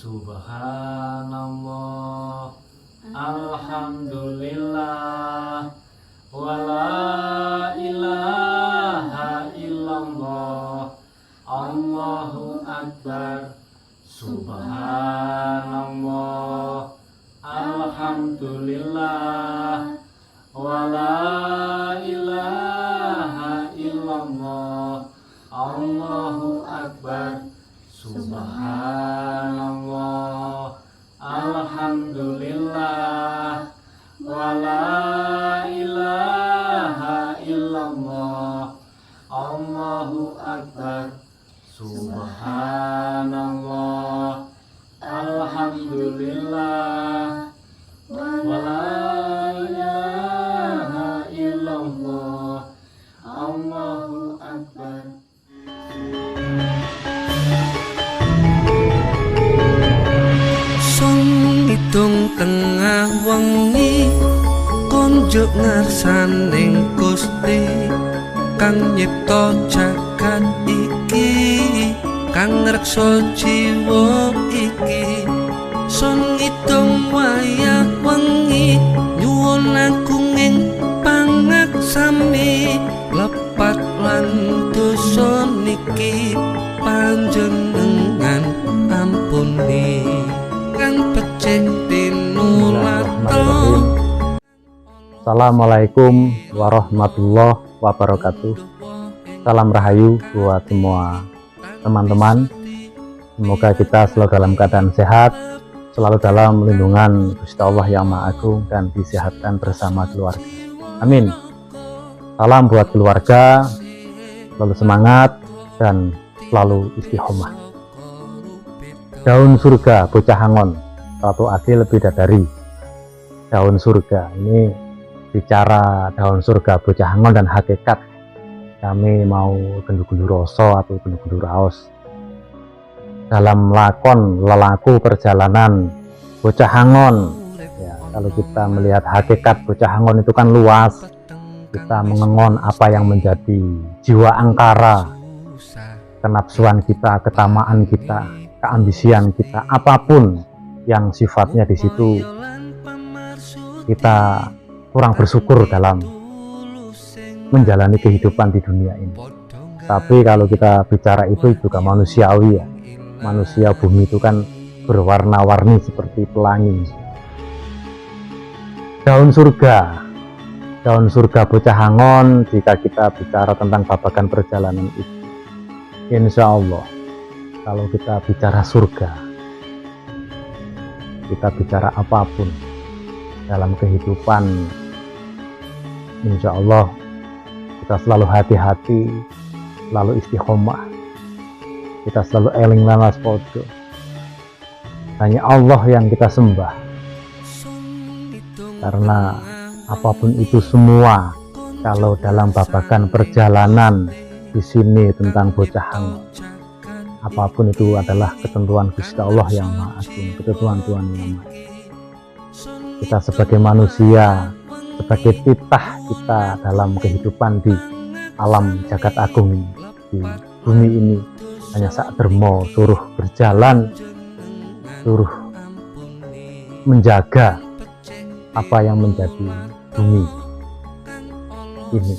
Subhanallah, alhamdulillah, wala ilaha illallah, Allahu akbar. Subhanallah, alhamdulillah, wala ilaha illallah, Allahu akbar. Subhanallah, alhamdulillah, wala ilaha illallah, Allahu akbar. Subhanallah, alhamdulillah, wala ilaha illallah, Allahu akbar. Hitung tengah wengi konjuk ngarsaning Gusti kang nyipta jagat iki, kang ngreksa jiwa iki. Sun hitung wayah wengi nyuwun agunging pangaksami, lepat lan dosa niki panjenengan ampuni. Assalamualaikum warahmatullahi wabarakatuh. Salam rahayu buat semua teman-teman. Semoga kita selalu dalam keadaan sehat, selalu dalam lindungan Gusti Allah yang Maha Agung, dan disehatkan bersama keluarga. Amin. Salam buat keluarga, selalu semangat dan selalu istiqomah. Daun surga bocah Hangon, satu adil bidadari. Daun surga ini bicara daun surga bocah Hangon dan hakikat. Kami mau gendu-gendu rasa atau gendu-gendu raos dalam lakon lelaku perjalanan bocah Hangon. Ya, kalau kita melihat hakikat bocah Hangon itu kan luas. Kita mengengon apa yang menjadi jiwa angkara, kenapsuan kita, ketamaan kita, keambisian kita, apapun yang sifatnya di situ kita kurang bersyukur dalam menjalani kehidupan di dunia ini. Tapi kalau kita bicara itu juga manusiawi ya. Manusia bumi itu kan berwarna-warni seperti pelangi. Daun surga bocah Hangon, jika kita bicara tentang babakan perjalanan itu, insya Allah kalau kita bicara surga, kita bicara apapun dalam kehidupan, insya Allah kita selalu hati-hati, selalu istiqomah, kita selalu eling lanas podo. Hanya Allah yang kita sembah, karena apapun itu semua, kalau dalam babakan perjalanan di sini tentang bocah Hangon, apapun itu adalah ketentuan Gusti Allah yang Maha Agung, ketentuan Tuhan yang Maha. Kita sebagai manusia, sebagai titah kita dalam kehidupan di alam jagat agung ini, di bumi ini, hanya sak dermo suruh berjalan, suruh menjaga apa yang menjadi bumi ini,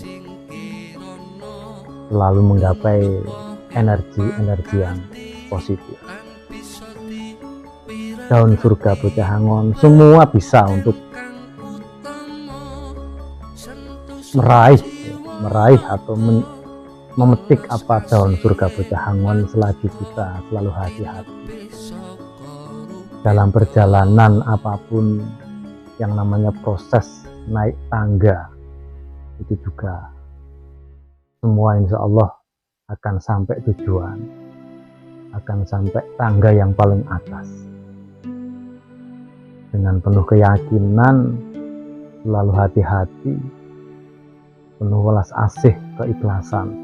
selalu menggapai energi-energi yang positif. Daun surga bocah Hangon, semua bisa untuk meraih atau memetik apa daun surga bocah Hangon selagi kita selalu hati-hati dalam perjalanan apapun. Yang namanya proses naik tangga itu juga semua insya Allah akan sampai tujuan, akan sampai tangga yang paling atas. Dengan penuh keyakinan, selalu hati-hati, penuh welas asih, keikhlasan,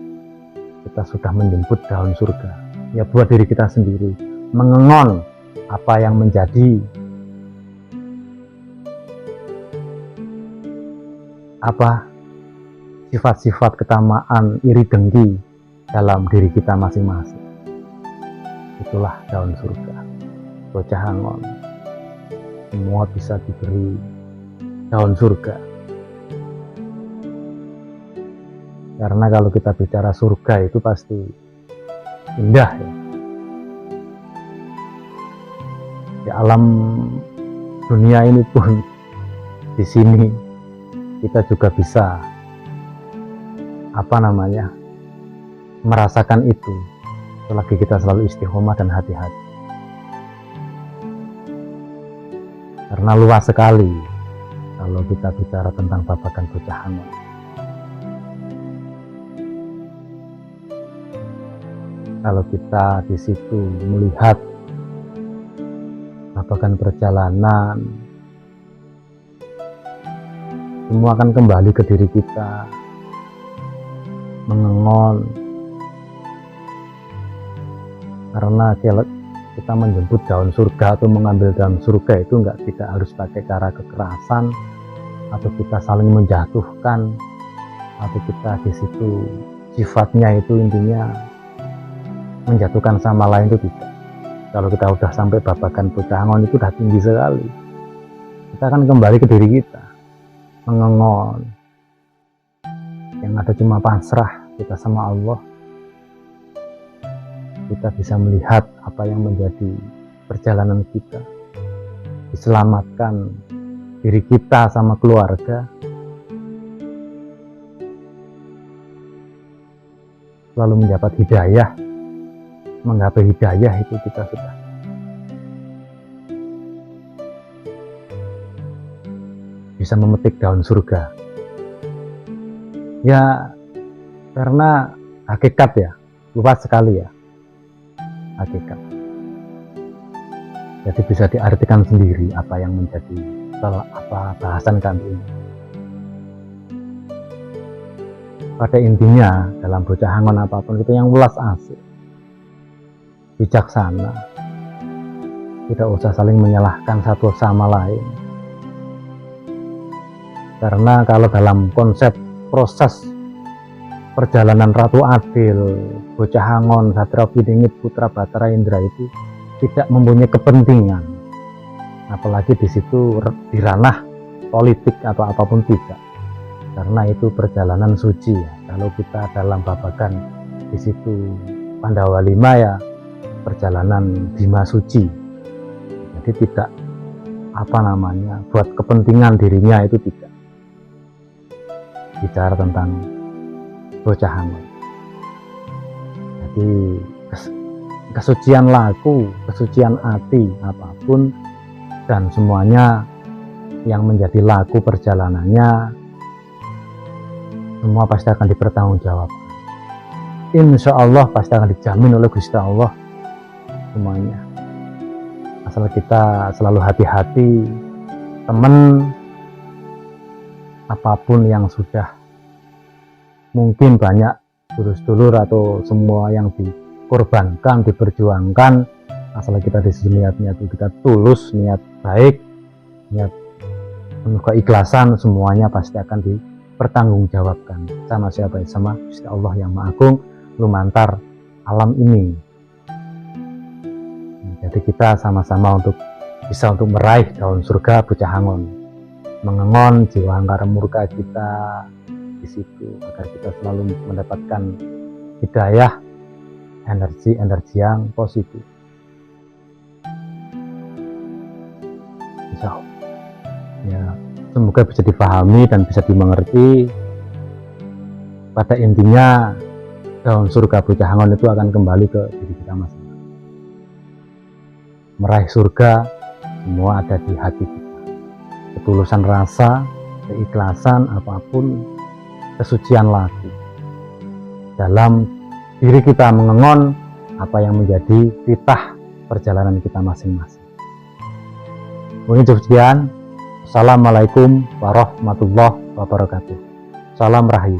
kita sudah menjemput daun surga. Ya, buat diri kita sendiri, mengengon apa yang menjadi sifat-sifat ketamaan, iri dengki dalam diri kita masing-masing. Itulah daun surga. Bocah Angon semua bisa diberi daun surga. Karena kalau kita bicara surga itu pasti indah ya. Di alam dunia ini pun di sini kita juga bisa merasakan itu selagi kita selalu istiqomah dan hati-hati. Karena luas sekali kalau kita bicara tentang babakan Bocah Angon. Kalau kita di situ melihat babakan perjalanan, semua akan kembali ke diri kita, mengengon. Karena kita menjemput daun surga atau mengambil daun surga itu tidak harus pakai cara kekerasan, atau kita saling menjatuhkan, atau kita di situ sifatnya itu intinya menjatuhkan sama lain, itu tidak. Kalau kita udah sampai babakan Bocah Angon itu udah tinggi sekali, kita akan kembali ke diri kita, mengengon. Yang ada cuma pasrah kita sama Allah. Kita bisa melihat apa yang menjadi perjalanan kita, diselamatkan diri kita sama keluarga, lalu mendapat hidayah. Menggapai hidayah itu kita sudah bisa memetik daun surga ya. Karena hakikat ya, luas sekali ya hakikat. Jadi bisa diartikan sendiri apa yang menjadi bahasan kami ini. Pada intinya dalam Bocah Angon apapun itu yang welas asih, bijaksana, tidak usah saling menyalahkan satu sama lain. Karena kalau dalam konsep proses perjalanan Ratu Adil, Bocah Angon, Satria Piningit, Putra Batara Indra itu tidak mempunyai kepentingan, apalagi di situ di ranah politik atau apapun tidak. Karena itu perjalanan suci ya. Kalau kita dalam babakan di situ Pandawa 5 ya, perjalanan Bima suci. Jadi tidak buat kepentingan dirinya, itu tidak. Bicara tentang Bocah Angon. Jadi kesucian laku, kesucian hati apapun, dan semuanya yang menjadi laku perjalanannya, semua pasti akan dipertanggungjawabkan. Insya Allah pasti akan dijamin oleh Gusti Allah semuanya. Asal kita selalu hati-hati, teman apapun yang sudah mungkin banyak dulur-dulur atau semua yang dikorbankan, diperjuangkan, asal kita di sini niatnya itu kita tulus, niat baik, niat penuh keikhlasan, semuanya pasti akan dipertanggungjawabkan. Sama siapa? Sama Gusti Allah yang Maha Agung, lumantar alam ini. Jadi kita sama-sama bisa untuk meraih daun surga Bocah Angon, mengengon jiwa angkara murka kita di situ, agar kita selalu mendapatkan hidayah, energi yang positif. Insya Allah. Ya, semoga bisa dipahami dan bisa dimengerti. Pada intinya daun surga Bocah Angon itu akan kembali ke diri kita masing-masing. Meraih surga semua ada di hati kita. Ketulusan rasa, keikhlasan apapun, kesucian laku dalam diri kita, mengengon apa yang menjadi titah perjalanan kita masing-masing. Mungkin cukup sekian. Assalamualaikum warahmatullahi wabarakatuh. Salam Rahayu.